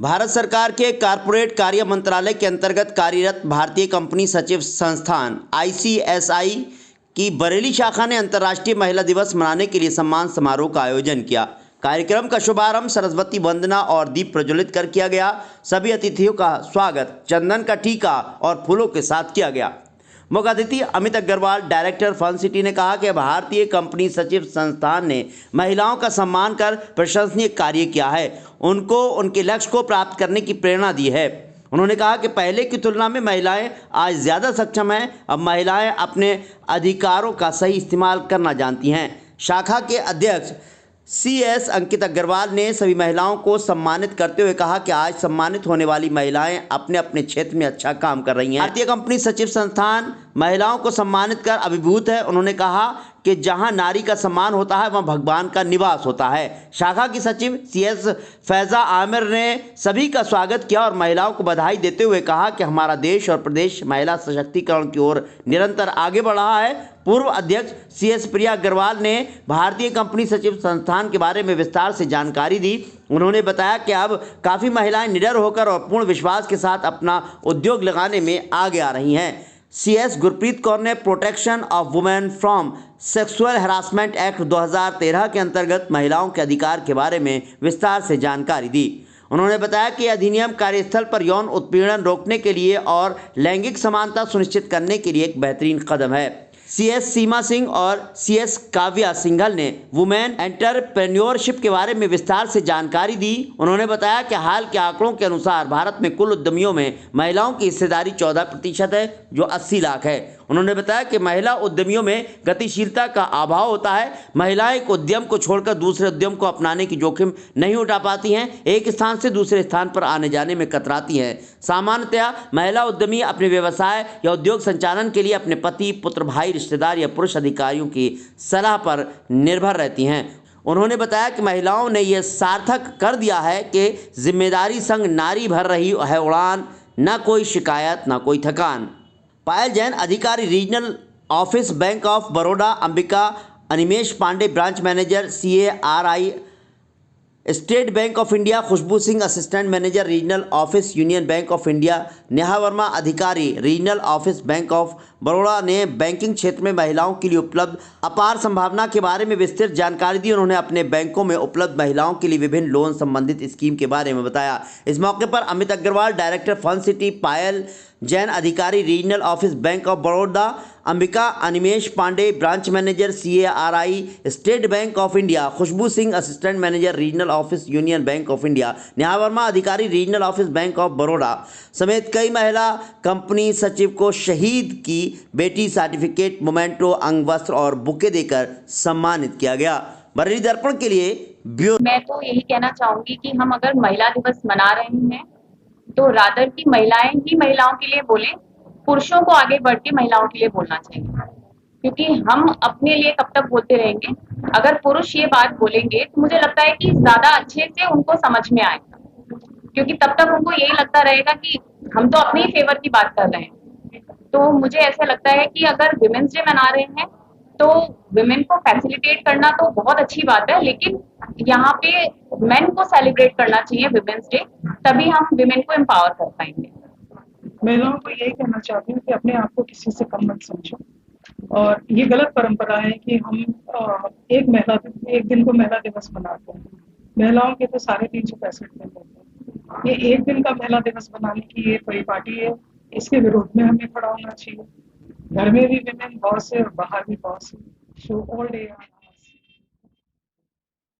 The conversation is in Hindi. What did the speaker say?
भारत सरकार के कारपोरेट कार्य मंत्रालय के अंतर्गत कार्यरत भारतीय कंपनी सचिव संस्थान ICSI की बरेली शाखा ने अंतर्राष्ट्रीय महिला दिवस मनाने के लिए सम्मान समारोह का आयोजन किया। कार्यक्रम का शुभारंभ सरस्वती वंदना और दीप प्रज्वलित कर किया गया। सभी अतिथियों का स्वागत चंदन का टीका और फूलों के साथ किया गया। मुख्य अतिथि Amit Agarwal, director fun City, ने कहा कि भारतीय कंपनी सचिव संस्थान ने महिलाओं का सम्मान कर प्रशंसनीय कार्य किया है, उनको उनके लक्ष्य को प्राप्त करने की प्रेरणा दी है। उन्होंने कहा कि पहले की तुलना में महिलाएं आज ज़्यादा सक्षम हैं। अब महिलाएं अपने अधिकारों का सही इस्तेमाल करना जानती हैं। शाखा के अध्यक्ष CS अंकित अग्रवाल ने सभी महिलाओं को सम्मानित करते हुए कहा कि आज सम्मानित होने वाली महिलाएं अपने अपने क्षेत्र में अच्छा काम कर रही हैं। भारतीय कंपनी सचिव संस्थान महिलाओं को सम्मानित कर अभिभूत है। उन्होंने कहा कि जहां नारी का सम्मान होता है वहां भगवान का निवास होता है। शाखा की सचिव CS फैज़ा आमिर ने सभी का स्वागत किया और महिलाओं को बधाई देते हुए कहा कि हमारा देश और प्रदेश महिला सशक्तिकरण की ओर निरंतर आगे बढ़ रहा है। पूर्व अध्यक्ष CS प्रिया अग्रवाल ने भारतीय कंपनी सचिव संस्थान के बारे में विस्तार से जानकारी दी। उन्होंने बताया कि अब काफ़ी महिलाएं निडर होकर और पूर्ण विश्वास के साथ अपना उद्योग लगाने में आगे आ रही हैं। CS गुरप्रीत कौर ने protection of women from sexual harassment act 2013 के अंतर्गत महिलाओं के अधिकार के बारे में विस्तार से जानकारी दी। उन्होंने बताया कि अधिनियम कार्यस्थल पर यौन उत्पीड़न रोकने के लिए और लैंगिक समानता सुनिश्चित करने के लिए एक बेहतरीन कदम है। CS सीमा सिंह और CS काव्या सिंघल ने वुमेन एंटरप्रेन्योरशिप के बारे में विस्तार से जानकारी दी। उन्होंने बताया कि हाल के आंकड़ों के अनुसार भारत में कुल उद्यमियों में महिलाओं की हिस्सेदारी 14% है, जो 80 लाख है। उन्होंने बताया कि महिला उद्यमियों में गतिशीलता का अभाव होता है। महिलाएं एक उद्यम को छोड़कर दूसरे उद्यम को अपनाने की जोखिम नहीं उठा पाती हैं, एक स्थान से दूसरे स्थान पर आने जाने में कतराती हैं। सामान्यतया महिला उद्यमी अपने व्यवसाय या उद्योग संचालन के लिए अपने पति, पुत्र, भाई, रिश्तेदार या पुरुष अधिकारियों की सलाह पर निर्भर रहती हैं। उन्होंने बताया कि महिलाओं ने यह सार्थक कर दिया है कि जिम्मेदारी संग नारी भर रही है उड़ान, न कोई शिकायत न कोई थकान। पायल जैन, अधिकारी regional office bank of Baroda, Ambika Animesh Pande, branch manager CARI state bank of India, Khushbu Singh, assistant manager regional office union bank of India, Neha Verma, अधिकारी regional office bank of Baroda, ने बैंकिंग क्षेत्र में महिलाओं के लिए उपलब्ध अपार संभावना के बारे में विस्तृत जानकारी दी। उन्होंने अपने बैंकों में उपलब्ध महिलाओं के लिए विभिन्न लोन संबंधित स्कीम के बारे में बताया। इस मौके पर Amit Agarwal, director fun city, Payal Jain, अधिकारी regional office bank of Baroda, Ambika Animesh Pande, branch manager CARI state bank of India, Khushbu Singh, assistant manager regional office union bank of India, Neha Verma, अधिकारी regional office bank of Baroda समेत कई महिला कंपनी सचिव को शहीद की बेटी सर्टिफिकेट, मोमेंटो, अंग वस्त्र और बुके देकर सम्मानित किया गया। बरेली दर्पण के लिए ब्यूरो। मैं तो यही कहना चाहूंगी कि हम अगर महिला दिवस मना रहे हैं तो रादर की महिलाएं ही महिलाओं के लिए बोलें, पुरुषों को आगे बढ़ के महिलाओं के लिए बोलना चाहिए। क्योंकि हम अपने लिए कब तक बोलते रहेंगे, अगर पुरुष ये बात बोलेंगे तो मुझे लगता है कि ज्यादा अच्छे से उनको समझ में आएगा। क्योंकि तब तक उनको यही लगता रहेगा कि हम तो अपने ही फेवर की बात कर रहे हैं। तो मुझे ऐसा लगता है कि अगर विमेंस डे मना रहे हैं तो विमेन को फैसिलिटेट करना तो बहुत अच्छी बात है, लेकिन यहाँ पे मेन को सेलिब्रेट करना चाहिए विमेंस डे, तभी हम विमेन को एम्पावर कर पाएंगे। महिलाओं को यही कहना चाहती हूँ कि अपने आप को किसी से कम मत समझो। और ये गलत परंपरा है कि हम एक दिन को महिला दिवस मनाते हैं। महिलाओं के तो सारे 365 दिन होते हैं। ये एक दिन का महिला दिवस मनाने की ये परिपाटी है, इसके विरोध में हमें खड़ा होना चाहिए। घर में भी विमेन बॉस है और बाहर भी बॉस है। So all day